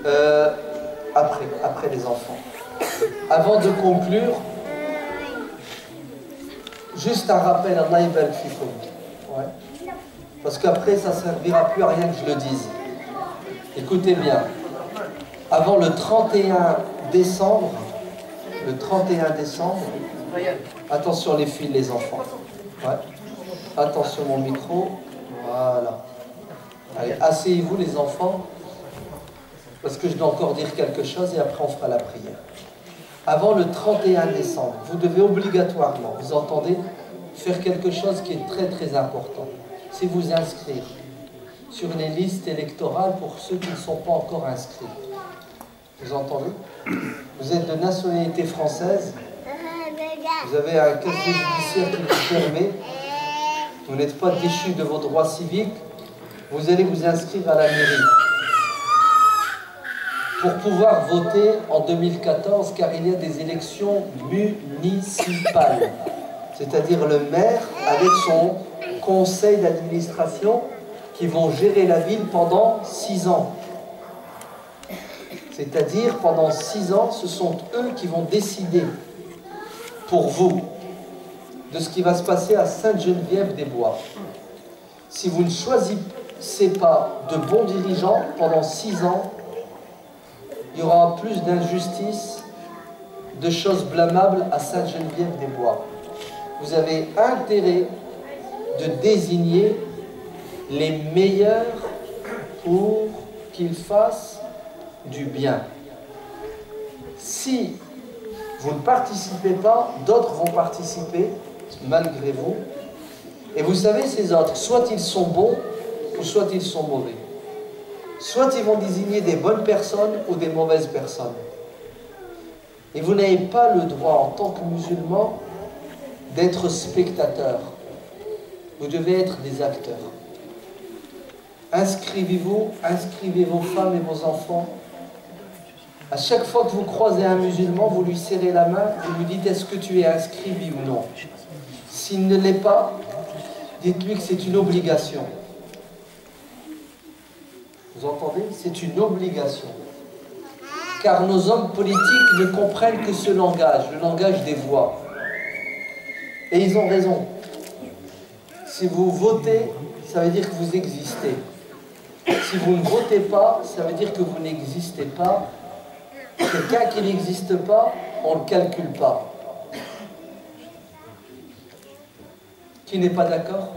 Après les enfants. Avant de conclure, juste un rappel à Naïbel Fikoum. Ouais. Parce qu'après, ça ne servira plus à rien que je le dise. Écoutez bien. Avant le 31 décembre, attention les filles, les enfants. Ouais. Attention mon micro. Voilà. Allez, asseyez-vous les enfants. Parce que je dois encore dire quelque chose et après on fera la prière. Avant le 31 décembre, vous devez obligatoirement, vous entendez, faire quelque chose qui est très très important. C'est vous inscrire sur les listes électorales pour ceux qui ne sont pas encore inscrits. Vous entendez? Vous êtes de nationalité française, vous avez un casier judiciaire qui vous permet, vous n'êtes pas déchu de vos droits civiques, vous allez vous inscrire à la mairie pour pouvoir voter en 2014, car il y a des élections municipales, c'est-à-dire le maire avec son conseil d'administration qui vont gérer la ville pendant 6 ans. C'est-à-dire pendant 6 ans, ce sont eux qui vont décider pour vous de ce qui va se passer à Sainte-Geneviève-des-Bois. Si vous ne choisissez pas de bons dirigeants pendant 6 ans, il y aura plus d'injustice, de choses blâmables à Sainte-Geneviève-des-Bois. Vous avez intérêt de désigner les meilleurs pour qu'ils fassent du bien. Si vous ne participez pas, d'autres vont participer malgré vous. Et vous savez, ces autres, soit ils sont bons ou soit ils sont mauvais. Soit ils vont désigner des bonnes personnes ou des mauvaises personnes. Et vous n'avez pas le droit, en tant que musulman, d'être spectateur. Vous devez être des acteurs. Inscrivez-vous, inscrivez vos femmes et vos enfants. À chaque fois que vous croisez un musulman, vous lui serrez la main, vous lui dites est-ce que tu es inscrit, oui ou non. S'il ne l'est pas, dites-lui que c'est une obligation. Vous entendez? C'est une obligation. Car nos hommes politiques ne comprennent que ce langage, le langage des voix. Et ils ont raison. Si vous votez, ça veut dire que vous existez. Si vous ne votez pas, ça veut dire que vous n'existez pas. Quelqu'un qui n'existe pas, on ne le calcule pas. Qui n'est pas d'accord?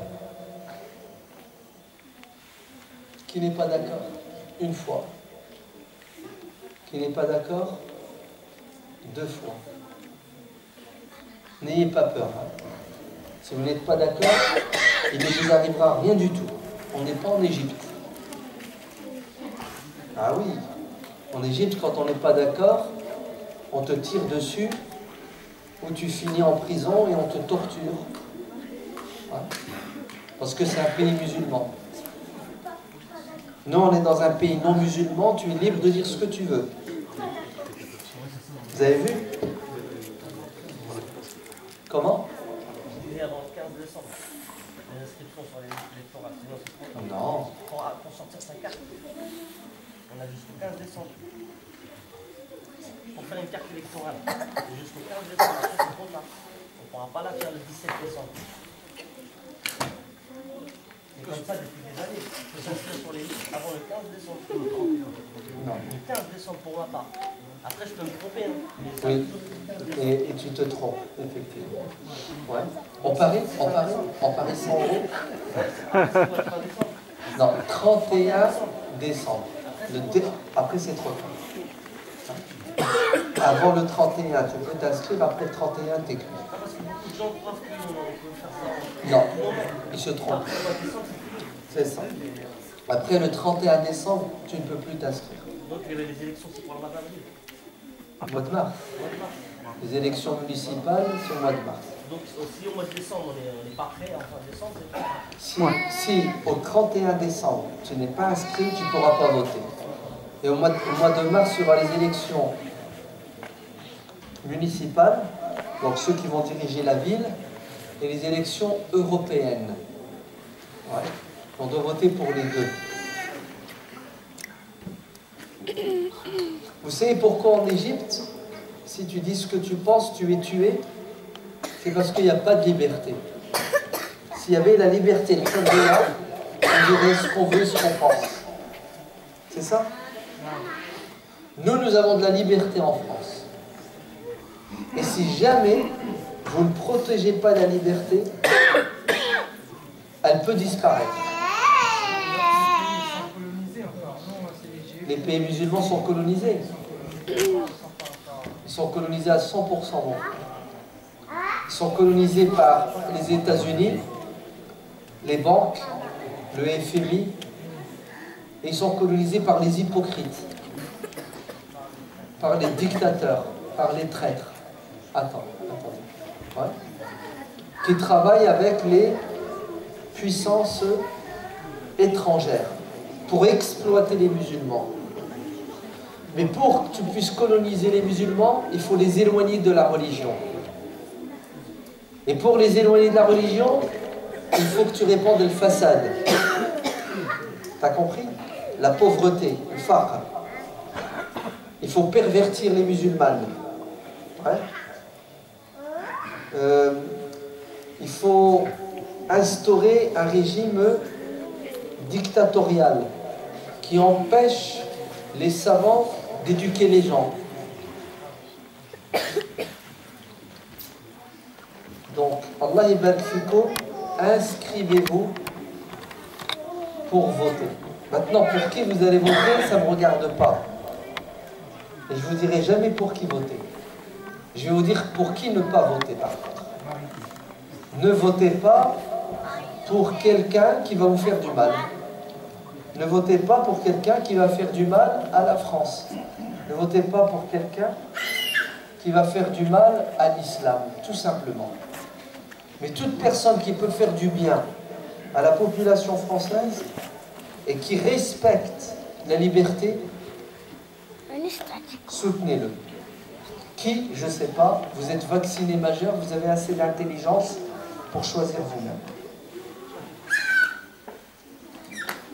Qui n'est pas d'accord? Une fois. Qui n'est pas d'accord? 2 fois. N'ayez pas peur. Hein. Si vous n'êtes pas d'accord, il ne vous arrivera rien du tout. On n'est pas en Égypte. Ah oui, en Égypte, quand on n'est pas d'accord, on te tire dessus, ou tu finis en prison et on te torture. Ouais. Parce que c'est un pays musulman. Nous, on est dans un pays non musulman, tu es libre de dire ce que tu veux. Vous avez vu? Comment? Avant le 15 décembre. Les inscriptions sur les électorats. Sinon, c'est trop. Non. Pour sortir sa carte, on a jusqu'au 15 décembre. Pour faire une carte électorale, jusqu'au 15 décembre, après c'est trop tard. On ne pourra pas la faire le 17 décembre. C'est comme ça depuis des années. Il faut s'inscrire sur les listes avant le 15 décembre. Non. Le 15 décembre pour ma part. Après, je peux me tromper. Hein. Oui, et tu te trompes, effectivement. Ouais. On parie 100 €. Non, 31 décembre. Après, c'est trop tard. Avant le 31, tu peux t'inscrire, après le 31, t'es cuit. Parce que beaucoup de gens croient qu'on peut faire ça. Non, ils se trompent. C'est ça. Après le 31 décembre, tu ne peux plus t'inscrire. Donc, il y avait les élections, c'est pour le mois d'avril. Mois de mars. Les élections municipales, c'est au mois de mars. Donc, si au mois de décembre, on n'est pas prêt, en fin de décembre, c'est pas grave. Si au 31 décembre, tu n'es pas inscrit, tu ne pourras pas voter. Et au mois de mars, il y aura les élections municipales, donc ceux qui vont diriger la ville, et les élections européennes. Ouais. On doit voter pour les deux. Vous savez pourquoi en Égypte, si tu dis ce que tu penses, tu es tué? C'est parce qu'il n'y a pas de liberté. S'il y avait la liberté, le Sharia, on dirait ce qu'on veut, ce qu'on pense. C'est ça? Nous avons de la liberté en France. Et si jamais vous ne protégez pas la liberté, elle peut disparaître. Les pays musulmans sont colonisés. Ils sont colonisés à 100%. Bon. Ils sont colonisés par les États-Unis, les banques, le FMI, et ils sont colonisés par les hypocrites, par les dictateurs, par les traîtres. Attendez. Ouais. Qui travaillent avec les puissances étrangères pour exploiter les musulmans. Mais pour que tu puisses coloniser les musulmans, il faut les éloigner de la religion. Et pour les éloigner de la religion, il faut que tu répandes le façade. T'as compris? La pauvreté, le faqr. Il faut pervertir les musulmanes. Ouais. Il faut instaurer un régime dictatorial qui empêche les savants d'éduquer les gens. Donc, Allah yabarak fikoum, inscrivez-vous pour voter. Maintenant, pour qui vous allez voter, ça ne me regarde pas. Et je ne vous dirai jamais pour qui voter. Je vais vous dire pour qui ne pas voter, par contre. Ne votez pas pour quelqu'un qui va vous faire du mal. Ne votez pas pour quelqu'un qui va faire du mal à la France. Ne votez pas pour quelqu'un qui va faire du mal à l'islam, tout simplement. Mais toute personne qui peut faire du bien à la population française et qui respecte la liberté, soutenez-le. Qui, je ne sais pas, vous êtes vacciné majeur, vous avez assez d'intelligence pour choisir vous-même.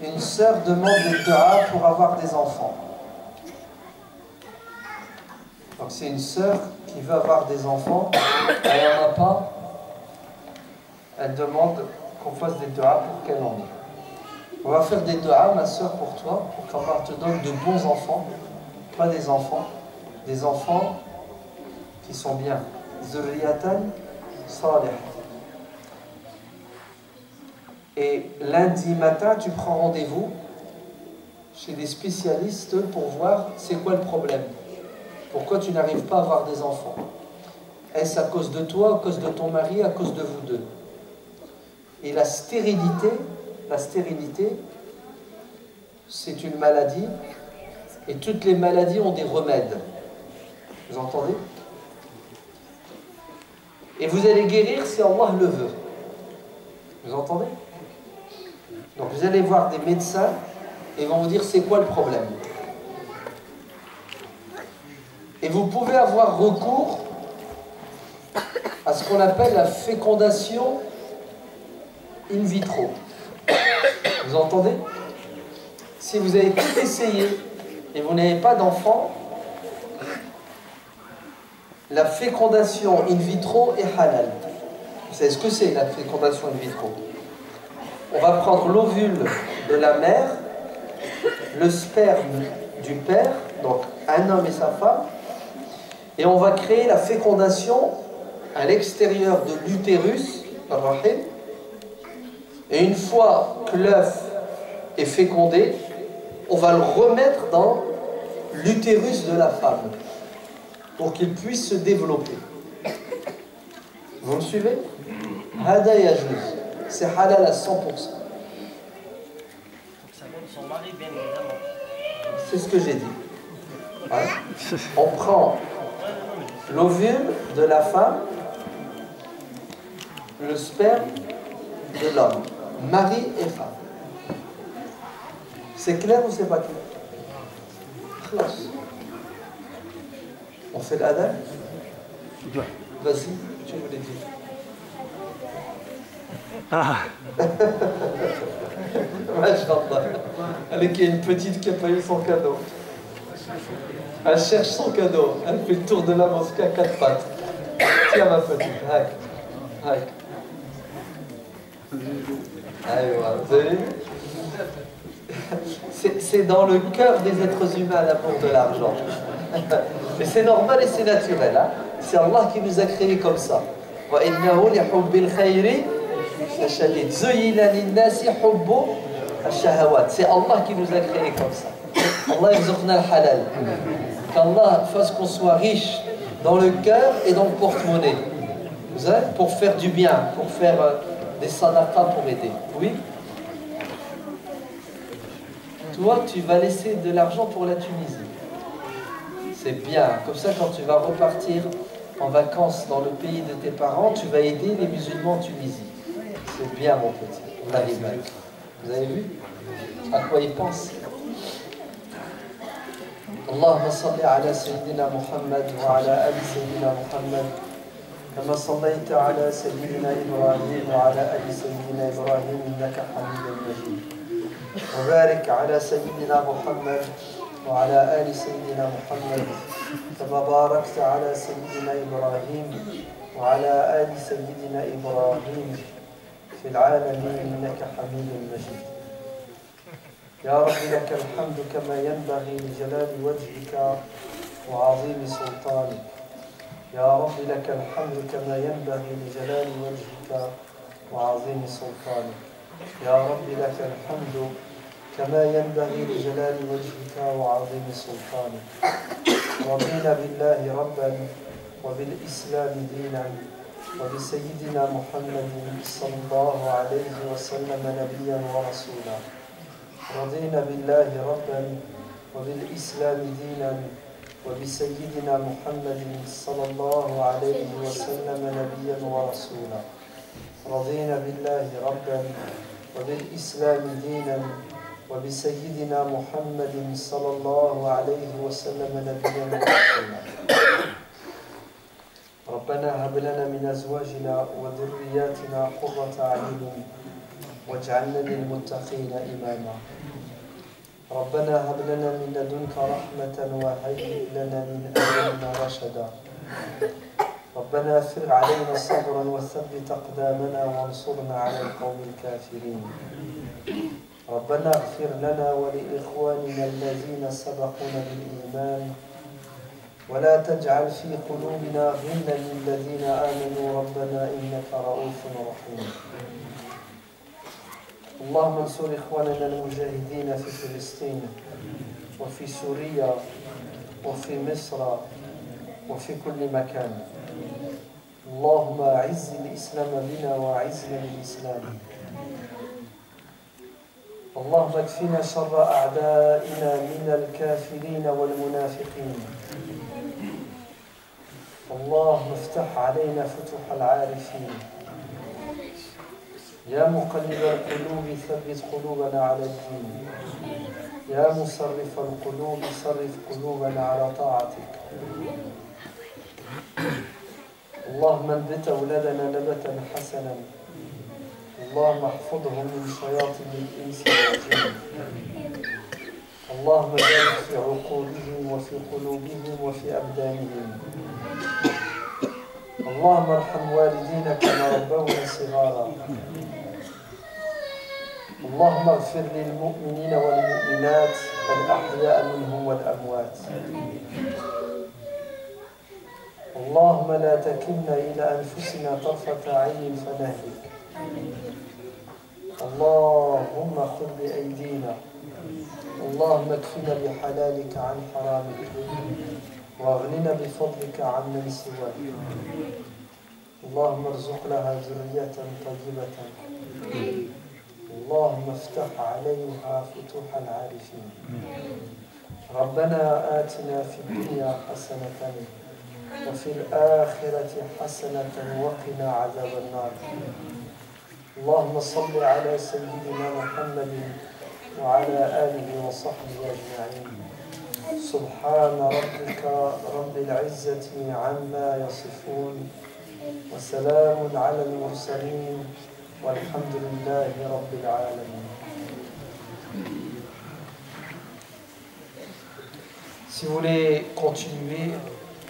Une sœur demande le dua pour avoir des enfants. Donc c'est une sœur qui veut avoir des enfants, elle n'en a pas, elle demande qu'on fasse des duas pour qu'elle en ait. On va faire des duas, ma sœur, pour toi, pour qu'Allah te donne de bons enfants, pas des enfants qui sont bien. Zurriyatan salih. Et lundi matin, tu prends rendez-vous chez des spécialistes pour voir c'est quoi le problème. Pourquoi tu n'arrives pas à avoir des enfants? Est-ce à cause de toi, à cause de ton mari, à cause de vous deux? Et la stérilité, c'est une maladie, et toutes les maladies ont des remèdes. Vous entendez? Et vous allez guérir si Allah le veut. Vous entendez? Donc vous allez voir des médecins et ils vont vous dire c'est quoi le problème. Et vous pouvez avoir recours à ce qu'on appelle la fécondation in vitro. Vous entendez? Si vous avez tout essayé et vous n'avez pas d'enfant, la fécondation in vitro est halal. Vous savez ce que c'est la fécondation in vitro? On va prendre l'ovule de la mère, le sperme du père, donc un homme et sa femme, et on va créer la fécondation à l'extérieur de l'utérus, et une fois que l'œuf est fécondé, on va le remettre dans l'utérus de la femme pour qu'il puisse se développer. Vous me suivez? Hada yajuz. C'est halal à 100%. C'est ce que j'ai dit. Ouais. On prend l'ovule de la femme, le sperme de l'homme, mari et femme. C'est clair ou c'est pas clair? Khlas. On fait l'adhan? Vas-y, tu voulais dire. Ah. Machallah. Avec une petite qui n'a pas eu son cadeau. Elle cherche son cadeau. Elle fait le tour de la mosquée à 4 pattes. Tiens ma petite, hack. Hack. Allez, voilà. Vous avez vu? C'est dans le cœur des êtres humains l'amour de l'argent. Mais c'est normal et c'est naturel. Hein? C'est Allah qui nous a créés comme ça. وَإِنَّهُ لِحُبِّ الْخَيْرِ لَشَدِيدٌ زُيِّنَ لِلنَّاسِ حُبُّ الشهوات. C'est Allah qui nous a créés comme ça. Allah yarzuqna al-halal. Qu'Allah fasse qu'on soit riche dans le cœur et dans le porte-monnaie. Vous savez, pour faire du bien, pour faire des sadaqas pour aider. Oui? Toi, tu vas laisser de l'argent pour la Tunisie. C'est bien. Comme ça, quand tu vas repartir en vacances dans le pays de tes parents, tu vas aider les musulmans en Tunisie. C'est bien, mon petit. Vous avez vu à quoi ils pensent? اللهم صل على سيدنا محمد وعلى آل سيدنا محمد كما صليت على سيدنا إبراهيم وعلى آل سيدنا إبراهيم إنك حميد مجيد وبارك على سيدنا محمد وعلى آل سيدنا محمد كما باركت على سيدنا إبراهيم وعلى آل سيدنا إبراهيم في العالمين إنك حميد مجيد يا رب لك الحمد كما ينبغي لجلال وجهك وعظيم سلطانك يا رب لك الحمد كما ينبغي لجلال وجهك وعظيم سلطانك يا رب لك الحمد كما ينبغي لجلال وجهك وعظيم سلطانك رضينا بالله ربا وبالإسلام دينا وبسيدنا محمد صلى الله عليه وسلم نبيا ورسولا رضينا بالله ربا وبالإسلام دينا وبسيدنا محمد صلى الله عليه وسلم نبيا ورسولا رضينا بالله ربا وبالإسلام دينا وبسيدنا محمد صلى الله عليه وسلم نبيا ورسولا ربنا هب لنا من أزواجنا وذرياتنا قرة أعين واجعلنا للمتقين إماما ربنا هب لنا من لدنك رحمة وهيئ لنا من أمرنا رشدا ربنا افرغ علينا صبرا وثبت أقدامنا وانصرنا على القوم الكافرين ربنا اغفر لنا ولإخواننا الذين سبقونا بالإيمان ولا تجعل في قلوبنا غلا للذين آمنوا ربنا إنك رؤوف رحيم اللهم انصر إخواننا المجاهدين في فلسطين وفي سوريا وفي مصر وفي كل مكان اللهم أعز الإسلام بنا وأعزنا بالإسلام اللهم اكفنا شر أعدائنا من الكافرين والمنافقين اللهم افتح علينا فتوح العارفين يا مقلب القلوب ثبت قلوبنا على الدين يا مصرف القلوب صرف قلوبنا على طاعتك اللهم انبت أولادنا نبتا حسنا اللهم احفظهم من شياطين الإنس والجن اللهم بارك في عقولهم وفي قلوبهم وفي أبدانهم اللهم ارحم والدينا كما ربونا صغارا اللهم اغفر للمؤمنين والمؤمنات الأحياء منهم والأموات اللهم لا تكلنا إلى أنفسنا طرفة عين فنهلك اللهم خذ بأيدينا اللهم اكفنا بحلالك عن حرامك واغننا بفضلك عمن سواك اللهم ارزق لها ذرية طيبة اللهم افتح عليها فتوح العارفين ربنا آتنا في الدنيا حسنة وفي الآخرة حسنة وقنا عذاب النار اللهم صل على سيدنا محمد وعلى آله وصحبه أجمعين سبحان ربك رب العزة عما يصفون وسلام على المرسلين والحمد لله رب العالمين. Si vous voulez continuer,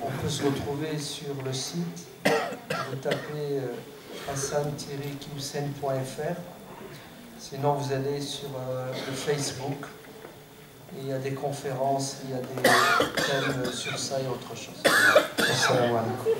on peut se retrouver sur le site. Vous tapez hassan-kimsen.fr. Sinon, vous allez sur le Facebook. Et il y a des conférences, il y a des thèmes sur ça et autre chose. Assalamu alaikum.